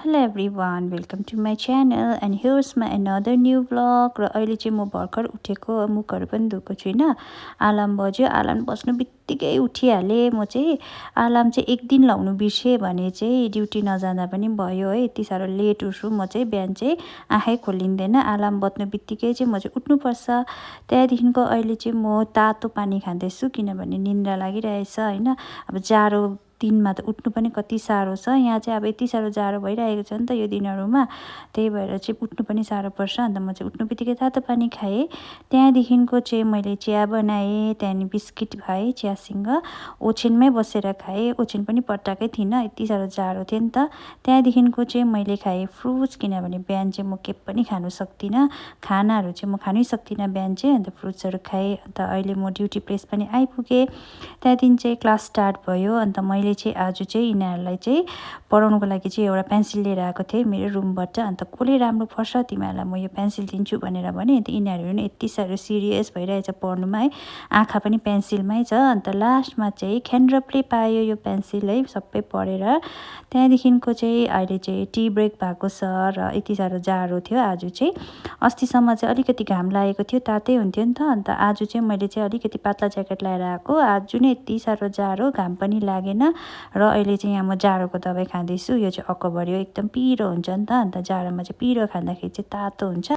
Hello everyone, welcome to my channel and here's my another new vlog. र अहिले चाहिँ म भर्खर उठेको, मुखहरू पनि धोएको छुइनँ। अलार्म बज्यो, अलार्म बज्नु बित्तिकै उठिहालेँ। म चाहिँ अलार्म चाहिँ एक दिन लाउनु बिर्सेँ भने चाहिँ ड्युटी नजाँदा पनि भयो है। यति साह्रो लेट उठ्छु म चाहिँ, बिहान चाहिँ आँखै खोलिँदैन। अलार्म बज्नु बित्तिकै चाहिँ म चाहिँ उठ्नुपर्छ। त्यहाँदेखिको अहिले चाहिँ म तातो पानी खाँदैछु किनभने निन्द्रा लागिरहेछ हैन। अब जाडो दिनमा त उठ्नु पनि कति साह्रो छ। यहाँ चाहिँ अब यति साह्रो जाडो भइरहेको छ नि त यो दिनहरूमा, त्यही भएर चाहिँ उठ्नु पनि साह्रो पर्छ। अन्त म चाहिँ उठ्नु बित्तिकै तातो पानी खाएँ। त्यहाँदेखिको चाहिँ मैले चिया बनाएँ, त्यहाँदेखि बिस्किट खाएँ चियासँग। ओछ्यानमै बसेर खाएँ, ओछ्यान पनि पट्टाएकै थिइनँ, यति साह्रो जाडो थियो नि त। त्यहाँदेखिको चाहिँ मैले खाएँ फ्रुट्स किनभने बिहान चाहिँ म के पनि खानु सक्दिनँ, खानाहरू चाहिँ म खानै सक्दिनँ बिहान चाहिँ। अन्त फ्रुट्सहरू खाएँ। अन्त अहिले म ड्युटी प्लेस पनि आइपुगेँ। त्यहाँदेखि चाहिँ क्लास स्टार्ट भयो। अन्त मैले चाहिँ आज चाहिँ यिनीहरूलाई चाहिँ पढाउनुको लागि चाहिँ एउटा पेन्सिल लिएर आएको थिएँ मेरो रुमबाट। अन्त कसले राम्रो पर्छ तिमीहरूलाई म यो पेन्सिल दिन्छु भनेर भने। अन्त यिनीहरू पनि यति साह्रो सिरियस भइरहेछ पढ्नुमा है, आँखा पनि पेन्सिलमै छ। अन्त लास्टमा चाहिँ खेन्ड्रपले पायो यो पेन्सिल है सबै पढेर। त्यहाँदेखिको चाहिँ अहिले चाहिँ टी ब्रेक भएको छ र यति साह्रो जाडो थियो आज चाहिँ। अस्तिसम्म चाहिँ अलिकति घाम लागेको थियो, तातै हुन्थ्यो नि त। अन्त आज चाहिँ मैले चाहिँ अलिकति पातला ज्याकेट लगाएर आएको। आज नै यति साह्रो जाडो, घाम पनि लागेन। र अहिले चाहिँ यहाँ म जाडोको दबाई खाँदैछु। यो चाहिँ अकबरियो, एकदम पिरो हुन्छ नि त। अन्त जाडोमा चाहिँ पिरो खाँदाखेरि चाहिँ तातो हुन्छ।